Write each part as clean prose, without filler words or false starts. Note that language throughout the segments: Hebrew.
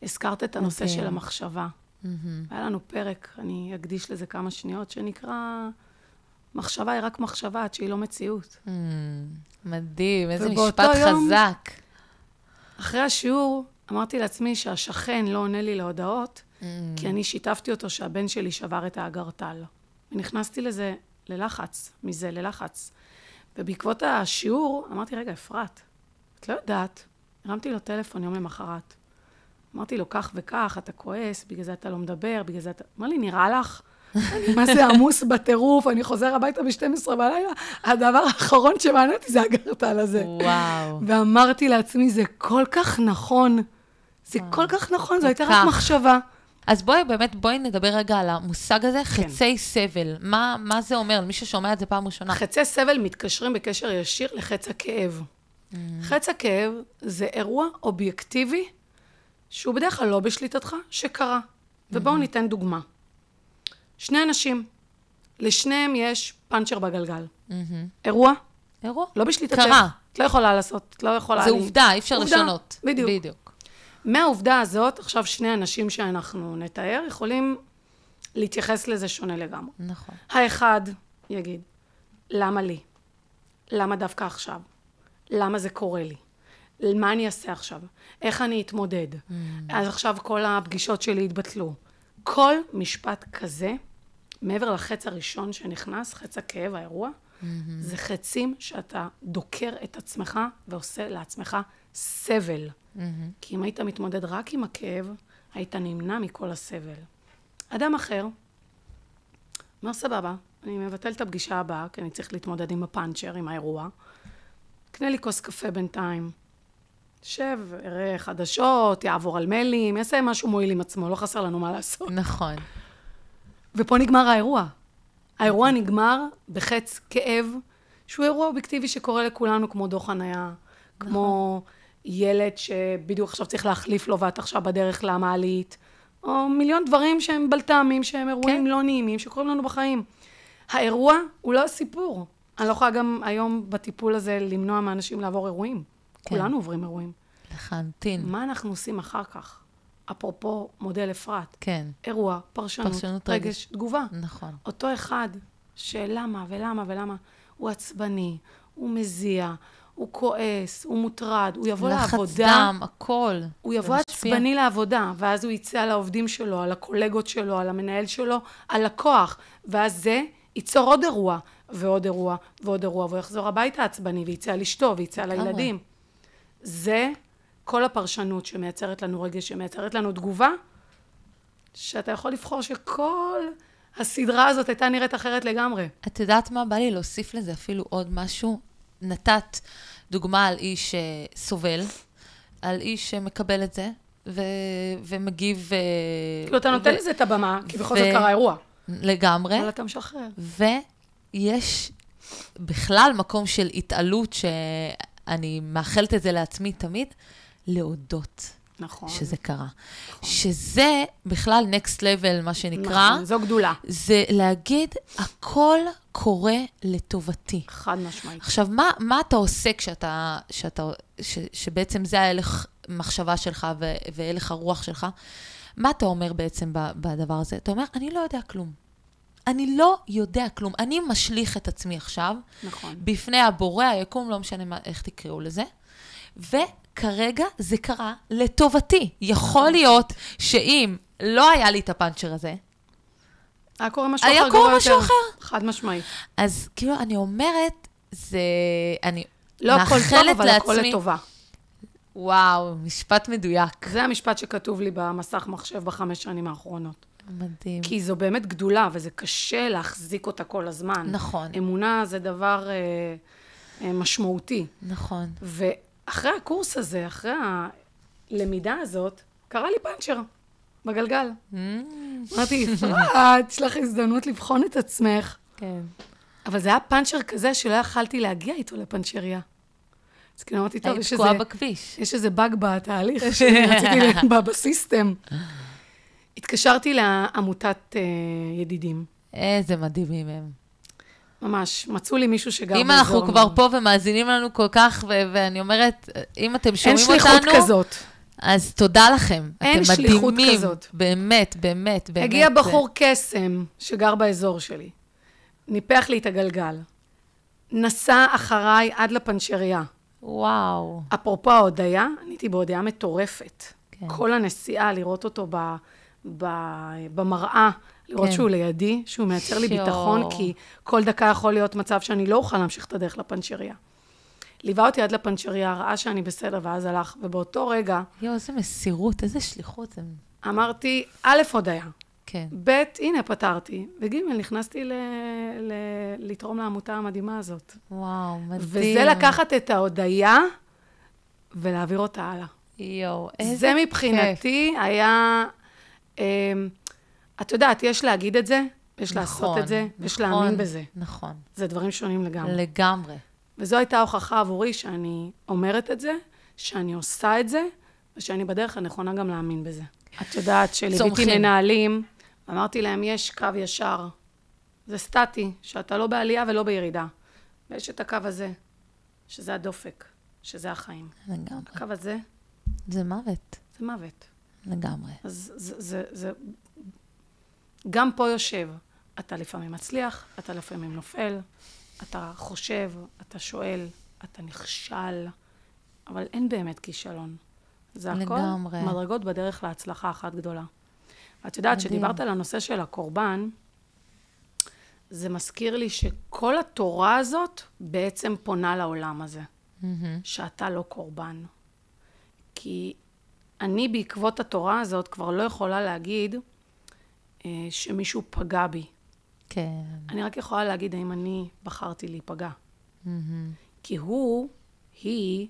הזכרת את הנושא של המחשבה. היה לנו פרק, אני אקדיש לזה כמה שניות, שנקרא, מחשבה היא רק מחשבה, עד שהיא לא מציאות. מדהים, איזה משפט חזק. אחרי השיעור, אמרתי לעצמי שהשכן לא עונה לי להודעות, כי אני שיתפתי אותו שהבן שלי שבר את האגרטל. ונכנסתי ללחץ. ובעקבות השיעור, אמרתי, רגע, אפרת, את לא יודעת. הרמתי לו טלפון יום למחרת. אמרתי לו, כך וכך, אתה כועס, בגלל זה אתה לא מדבר, בגלל זה אתה... אמר לי, נראה לך? מה זה עמוס בטירוף, אני חוזר הביתה ב-12 בלילה, הדבר האחרון שמעניתי זה הגרטל הזה. וואו. ואמרתי לעצמי, זה כל כך נכון, זה כל כך נכון, זו הייתה רק מחשבה. אז בואי נדבר רגע על המושג הזה, חצי סבל. מה זה אומר? מי ששומע את זה פעם ראשונה. חצי סבל מתקשרים בקשר ישיר לחץ הכאב. חץ הכאב זה אירוע אובייקטיבי, שהוא בדרך כלל לא בשליטתך, שקרה. ובואו ניתן דוגמה. שני אנשים, לשניהם יש פאנצ'ר בגלגל. אירוע? אירוע? לא בשליטתך. קרה. את לא יכולה לעשות, את לא יכולה... זה עובדה, אי אפשר לשנות. בדיוק. מהעובדה הזאת, עכשיו שני אנשים שאנחנו נתאר, יכולים להתייחס לזה שונה לגמרי. נכון. האחד יגיד, למה לי? למה דווקא עכשיו? למה זה קורה לי? מה אני אעשה עכשיו? איך אני אתמודד? אז עכשיו כל הפגישות שלי התבטלו. כל משפט כזה, מעבר לחץ הראשון שנכנס, חץ הכאב, האירוע, זה חצים שאתה דוקר את עצמך ועושה לעצמך סבל. כי אם היית מתמודד רק עם הכאב, היית נמנע מכל הסבל. אדם אחר, אומר סבבה, אני מבטל את הפגישה הבאה, כי אני צריך להתמודד עם הפאנצ'ר, עם האירוע. קנה לי כוס קפה בינתיים. שב, אראה חדשות, יעבור על מיילים, יעשה משהו מועיל עם עצמו, לא חסר לנו מה לעשות. נכון. ופה נגמר האירוע. האירוע נגמר בחץ כאב, שהוא אירוע אובייקטיבי שקורה לכולנו, כמו דוח חניה, כמו ילד שבדיוק עכשיו צריך להחליף לו, ואת עכשיו בדרך למעלית, או מיליון דברים שהם בלטעמים, שהם אירועים לא נעימים, שקורים לנו בחיים. האירוע הוא לא הסיפור. אני לא יכולה גם היום בטיפול הזה למנוע מאנשים לעבור אירועים. כולנו עוברים אירועים. לחלוטין. מה אנחנו עושים אחר כך? אפרופו מודל אפרת. כן. אירוע, פרשנות, רגש, תגובה. נכון. אותו אחד שלמה ולמה, הוא עצבני, הוא מזיע, הוא כועס, הוא מוטרד, הוא יבוא לעבודה. לחץ דם, הכל. הוא יבוא עצבני לעבודה, ואז הוא יצא על העובדים שלו, על הקולגות שלו, על המנהל שלו, על לקוח, ואז זה ייצור עוד אירוע, ועוד אירוע, ועוד אירוע, והוא יחזור הביתה עצבני, ויצא על אשתו, ויצא על הילדים. זה כל הפרשנות שמייצרת לנו רגש, שמייצרת לנו תגובה, שאתה יכול לבחור שכל הסדרה הזאת הייתה נראית אחרת לגמרי. את יודעת מה? בא לי להוסיף לזה אפילו עוד משהו. נתת דוגמה על איש סובל, על איש שמקבל את זה, ומגיב... כאילו, אתה נותן לזה את הבמה, כי בכל זאת קרה אירוע. לגמרי. אבל אתה משחרר. ויש בכלל מקום של התעלות, שאני מאחלת את זה לעצמי תמיד, להודות. נכון. שזה קרה. נכון. שזה בכלל next level, מה שנקרא. נכון, זו גדולה. זה להגיד, הכל קורה לטובתי. חד משמעית. עכשיו, מה אתה עושה שבעצם זה ההלך מחשבה שלך והלך הרוח שלך? מה אתה אומר בעצם בדבר הזה? אתה אומר, אני לא יודע כלום. אני לא יודע כלום. אני משליך את עצמי עכשיו. נכון. בפני הבורא, היקום, לא משנה איך תקראו לזה. וכרגע זה קרה לטובתי. יכול להיות שאם לא היה לי את הפאנצ'ר הזה, היה קורה משהו אחר. היה קורה משהו אחר. חד משמעית. אז כאילו אני אומרת, אני לא הכל טוב, אבל הכל לטובה. וואו, משפט מדויק. זה המשפט שכתוב לי במסך מחשב ב5 שנים האחרונות. מדהים. כי זו באמת גדולה, וזה קשה להחזיק אותה כל הזמן. נכון. אמונה זה דבר משמעותי. נכון. ואחרי הקורס הזה, אחרי הלמידה הזאת, קרה לי פאנצ'ר בגלגל. אמרתי, אפרת, יש לך הזדמנות לבחון את עצמך. כן. אבל זה היה פאנצ'ר כזה שלא יכלתי להגיע איתו לפאנצ'ריה. אז כאילו אמרתי, טוב, יש איזה באג בתהליך שרציתי בסיסטם. התקשרתי לעמותת ידידים. איזה מדהימים הם. ממש, מצאו לי מישהו שגר אם אנחנו כבר פה ומאזינים לנו כל כך, ואני אומרת, אם אתם שומעים אותנו... אין שליחות כזאת. אז תודה לכם. אין אתם שליחות מדהימים. כזאת. באמת, באמת, באמת. הגיע בחור קסם שגר באזור שלי. ניפח לי את הגלגל. נסע אחריי עד לפנצ'ריה. וואו. אפרופו ההודיה, אני הייתי בהודיה מטורפת. כן. כל הנסיעה, לראות אותו במראה, לראות כן. שהוא לידי, שהוא מייצר לי ביטחון, כי כל דקה יכול להיות מצב שאני לא אוכל להמשיך את הדרך לפנצ'ריה. ליווה אותי עד לפנצ'ריה, ראה שאני בסדר, ואז הלך, ובאותו רגע... יו, איזה מסירות, איזה שליחות. אמרתי, א', הודיה. כן. ב', הנה, פתרתי. וג', נכנסתי לתרום לעמותה המדהימה הזאת. וואו, מדהים. וזה לקחת את ההודיה ולהעביר אותה הלאה. יו, איזה כיף. זה מבחינתי היה... את יודעת, יש להגיד את זה, יש לעשות את זה, יש להאמין בזה. נכון. זה דברים שונים לגמרי. לגמרי. וזו הייתה ההוכחה עבורי שאני אומרת את זה, שאני עושה את זה, ושאני בדרך הנכונה גם להאמין בזה. את יודעת שליוויתי מנהלים, אמרתי להם, יש קו ישר. זה סטטי, שאתה לא בעלייה ולא בירידה. ויש את הקו הזה, שזה הדופק, שזה החיים. לגמרי. הקו הזה... זה מוות. זה מוות. לגמרי. אז זה... גם פה יושב. אתה לפעמים מצליח, אתה לפעמים נופל, אתה חושב, אתה שואל, אתה נכשל, אבל אין באמת כישלון. זה הכל לגמרי. מדרגות בדרך להצלחה אחת גדולה. ואת יודעת, שדיברת על הנושא של הקורבן, זה מזכיר לי שכל התורה הזאת בעצם פונה לעולם הזה. שאתה לא קורבן. כי אני בעקבות התורה הזאת כבר לא יכולה להגיד שמישהו פגע בי. כן. אני רק יכולה להגיד האם אני בחרתי להיפגע. כי הוא, היא,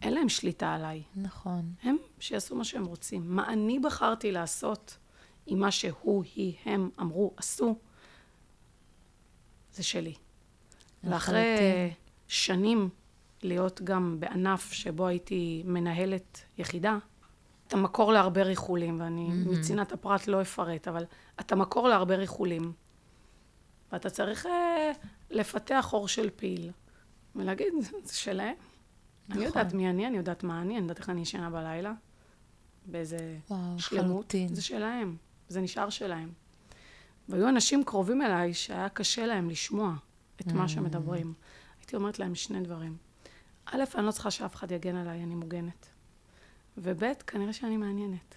אין להם שליטה עליי. נכון. הם שיעשו מה שהם רוצים. מה אני בחרתי לעשות עם מה שהוא, היא, הם אמרו, עשו, זה שלי. ואחרי שנים להיות גם בענף שבו הייתי מנהלת יחידה, אתה מקור להרבה ריחולים, ואני מצינת הפרט לא אפרט, אבל אתה מקור להרבה ריחולים. ואתה צריך לפתח אור של פיל, ולהגיד, זה שלהם. נכון. אני יודעת מי אני יודעת מה אני יודעת איך אני ישנה בלילה, באיזה שלמות. זה שלהם, זה נשאר שלהם. והיו אנשים קרובים אליי שהיה קשה להם לשמוע את מה שמדברים. הייתי אומרת להם שני דברים. א', אני לא צריכה שאף אחד יגן עליי, אני מוגנת. וב', כנראה שאני מעניינת.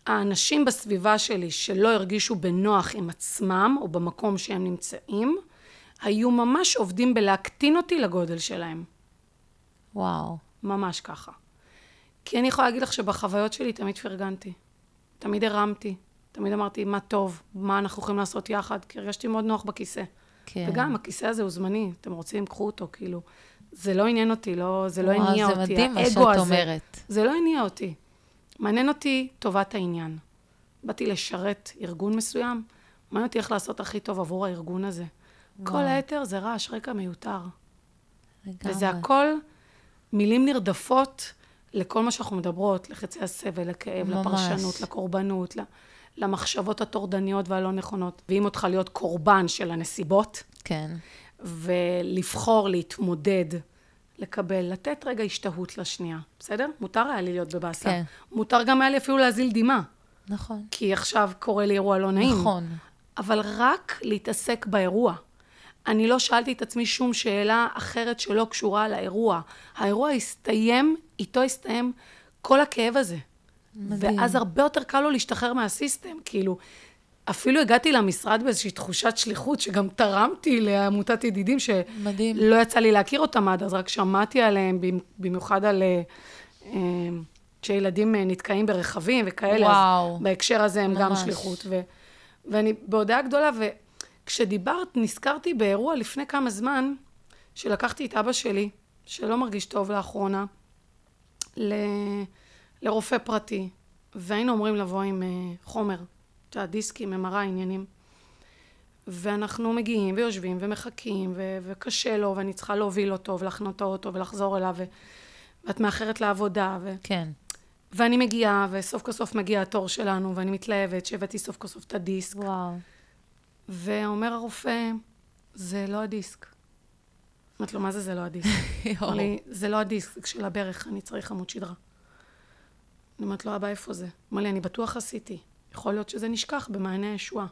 האנשים בסביבה שלי שלא הרגישו בנוח עם עצמם, או במקום שהם נמצאים, היו ממש עובדים בלהקטין אותי לגודל שלהם. וואו. ממש ככה. כי אני יכולה להגיד לך שבחוויות שלי תמיד פרגנתי. תמיד הרמתי. תמיד אמרתי מה טוב, מה אנחנו יכולים לעשות יחד, כי הרגשתי מאוד נוח בכיסא. כן. וגם הכיסא הזה הוא זמני, אתם רוצים, קחו אותו, כאילו. זה לא עניין אותי, זה לא הניע אותי. זה מדהים מה שאת אומרת. זה לא הניע אותי. מעניין אותי טובת העניין. באתי לשרת ארגון מסוים, מעניין אותי איך לעשות הכי טוב עבור הארגון הזה. כל היתר זה רעש רקע מיותר. לגמרי. וזה הכל מילים נרדפות לכל מה שאנחנו מדברות, לחצי הסבל, לכאב, לפרשנות, לקורבנות, למחשבות הטורדניות והלא נכונות. ואם אותך להיות קורבן של הנסיבות, כן. ולבחור, להתמודד, לקבל, לתת רגע השתהות לשנייה. בסדר? מותר היה לי להיות בבאסה. כן. מותר גם היה לי אפילו להזיל דימה. נכון. כי עכשיו קורה לי אירוע לא נעים. נכון. אבל רק להתעסק באירוע. אני לא שאלתי את עצמי שום שאלה אחרת שלא קשורה לאירוע. האירוע הסתיים, איתו הסתיים כל הכאב הזה. מדהים. ואז הרבה יותר קל לו להשתחרר מהסיסטם. כאילו, אפילו הגעתי למשרד באיזושהי תחושת שליחות, שגם תרמתי לעמותת ידידים, שלא יצא לי להכיר אותם עד, אז רק שמעתי עליהם, במיוחד על שילדים נתקעים ברכבים וכאלה. וואו. אז בהקשר הזה הם ממש. גם שליחות. ואני בהודעה גדולה, וכשדיברת, נזכרתי באירוע לפני כמה זמן, שלקחתי את אבא שלי, שלא מרגיש טוב לאחרונה, לרופא פרטי, והיינו אומרים לבוא עם חומר. הדיסקים, MRI, עניינים. ואנחנו מגיעים ויושבים ומחכים, וקשה לו, ואני צריכה להוביל אותו, ולחנות אותו, ולחזור אליו, ואת מאחרת לעבודה. כן. ואני מגיעה, וסוף כל סוף מגיע התור שלנו, ואני מתלהבת, שהבאתי סוף כל סוף את הדיסק. וואו. ואומר הרופא, זה לא הדיסק. אמרתי לו, מה זה לא הדיסק? אמר לי, זה לא הדיסק של הברך, אני צריך עמוד שדרה. אני אומרת לו, אבא, איפה זה? אמר לי, אני בטוח עשיתי. יכול להיות שזה נשכח במעייני הישועה.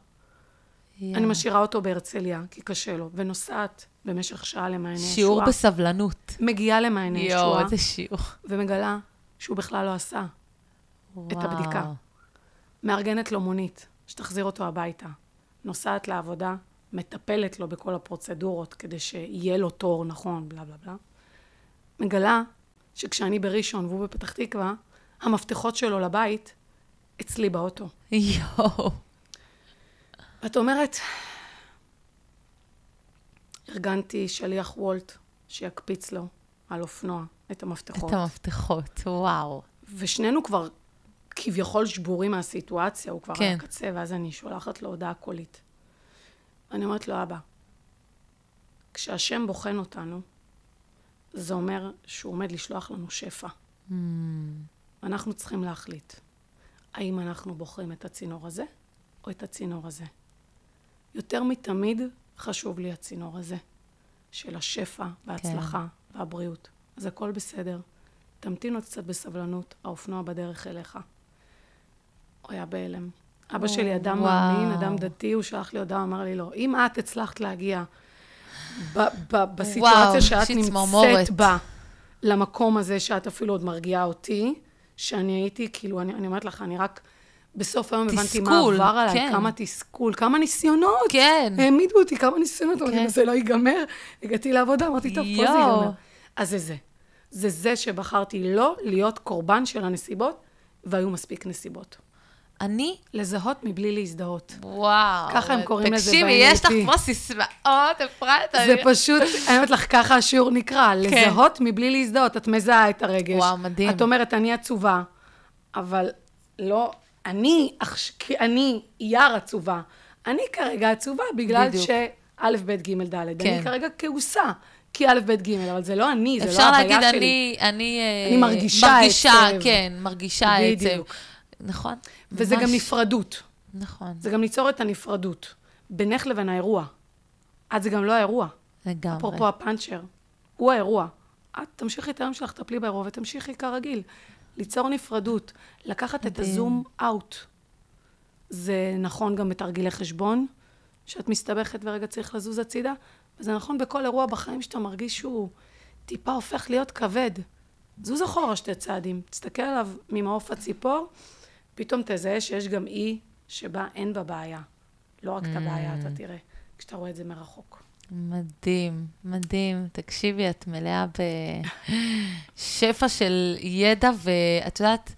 אני משאירה אותו בהרצליה, כי קשה לו, ונוסעת במשך שעה למעייני הישועה. שיעור בסבלנות. מגיעה למעייני הישועה. איזה שיעור. ומגלה שהוא בכלל לא עשה את הבדיקה. מארגנת לו מונית, שתחזיר אותו הביתה. נוסעת לעבודה, מטפלת לו בכל הפרוצדורות, כדי שיהיה לו תור נכון, בלה בלה בלה. מגלה שכשאני בראשון והוא בפתח תקווה, המפתחות שלו לבית אצלי באוטו. יואו. ואת אומרת, ארגנתי שליח וולט שיקפיץ לו על אופנוע את המפתחות. את המפתחות, וואו. ושנינו כבר כביכול שבורים מהסיטואציה, הוא כבר על הקצה, ואז אני שולחת לו הודעה קולית. אני אומרת לו, אבא, כשהשם בוחן אותנו, זה אומר שהוא עומד לשלוח לנו שפע. אנחנו צריכים להחליט, האם אנחנו בוחרים את הצינור הזה, או את הצינור הזה. יותר מתמיד חשוב לי הצינור הזה, של השפע וההצלחה והבריאות. אז הכל בסדר. תמתינו קצת בסבלנות, האופנוע בדרך אליך. הוא היה בהלם. אבא שלי אדם מאמין, אדם דתי, הוא שלח לי הודעה, אמר לי לא, אם את הצלחת להגיע בסיטואציה שאת נמצאת בה, למקום הזה שאת אפילו עוד מרגיעה אותי, שאני הייתי, כאילו, אני אומרת לך, אני רק בסוף היום הבנתי מה עבר עליי, כמה תסכול, כמה ניסיונות. כן. העמידו אותי, כמה ניסיונות, אמרתי, זה לא ייגמר. הגעתי לעבודה, אמרתי, טוב, פה זה ייגמר. אז זה. זה שבחרתי לא להיות קורבן של הנסיבות, והיו מספיק נסיבות. אני? לזהות מבלי להזדהות. וואו. ככה הם קוראים לזה תקשיבי, יש לך כמו סיסמאות, אפרת. זה פשוט, אני אומרת לך, ככה השיעור נקרא, לזהות מבלי להזדהות. את מזהה את הרגש. וואו, מדהים. את אומרת, אני עצובה, אבל לא, אני אייר עצובה. אני כרגע עצובה, בגלל שא', ב', ג', ד'. אני כרגע כעוסה. כי א', ב', ג', אבל זה לא אני, זה לא אפשר הבעיה להגיד, שלי. אני מרגישה עצב. כן, מרגישה עצב. נכון. וזה גם נפרדות. נכון. זה גם ליצור את הנפרדות. בינך לבין האירוע. את זה גם לא האירוע. לגמרי. אפרופו הפאנצ'ר. הוא האירוע. את תמשיכי את היום שלך, תטפלי באירוע, ותמשיכי כרגיל. ליצור נפרדות. לקחת את הזום אאוט. זה נכון גם בתרגילי חשבון, שאת מסתבכת ורגע צריך לזוז הצידה. וזה נכון בכל אירוע בחיים שאתה מרגיש שהוא טיפה הופך להיות כבד. זוז אחורה שתי צעדים. תסתכל עליו ממעוף הציפור, פתאום תזהה שיש גם אי שבה אין בה בעיה. לא רק את הבעיה, אתה תראה, כשאתה רואה את זה מרחוק. מדהים, מדהים. תקשיבי, את מלאה בשפע של ידע, ואת יודעת,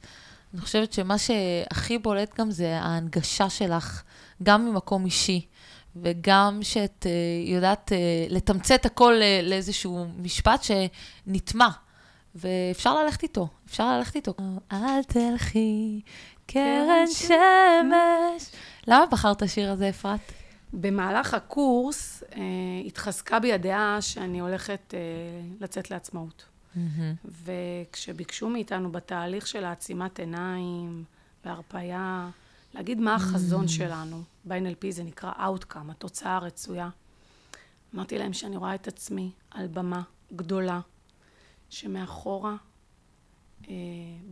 אני חושבת שמה שהכי בולט גם זה ההנגשה שלך, גם ממקום אישי, וגם שאת יודעת לתמצת הכל לאיזשהו משפט שנטמע, ואפשר ללכת איתו, אפשר ללכת איתו. אל תלכי קרן שמש. למה בחרת השיר הזה, אפרת? במהלך הקורס התחזקה בי הדעה שאני הולכת לצאת לעצמאות. וכשביקשו מאיתנו בתהליך של העצימת עיניים והרפאיה, להגיד מה החזון שלנו, ב-NLP זה נקרא outcome, התוצאה הרצויה. אמרתי להם שאני רואה את עצמי על במה גדולה, שמאחורה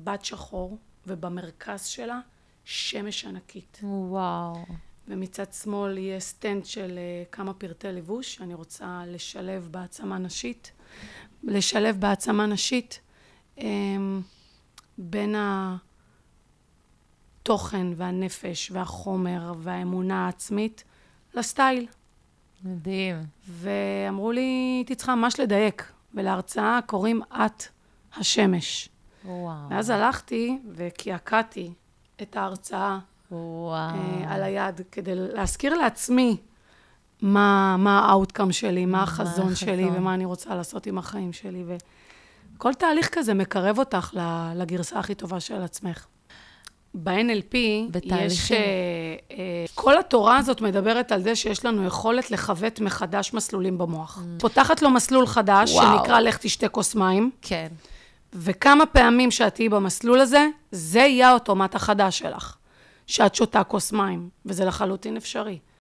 בת שחור, ובמרכז שלה שמש ענקית. וואו. ומצד שמאל יהיה סטנד של כמה פרטי לבוש, אני רוצה לשלב בעצמה נשית, בין התוכן והנפש והחומר והאמונה העצמית לסטייל. מדהים. ואמרו לי, הייתי צריכה ממש לדייק, ולהרצאה קוראים את השמש. וואו. ואז הלכתי וקעקעתי את ההרצאה על היד, כדי להזכיר לעצמי מה האוטקאם שלי, מה החזון שלי, ומה אני רוצה לעשות עם החיים שלי. וכל תהליך כזה מקרב אותך לגרסה הכי טובה של עצמך. ב-NLP יש... כל התורה הזאת מדברת על זה שיש לנו יכולת לחוות מחדש מסלולים במוח. פותחת לו מסלול חדש, שנקרא לך תשתה כוס מים. כן. וכמה פעמים שאת תהיי במסלול הזה, זה יהיה האוטומט החדש שלך. שאת שותה כוס מים, וזה לחלוטין אפשרי.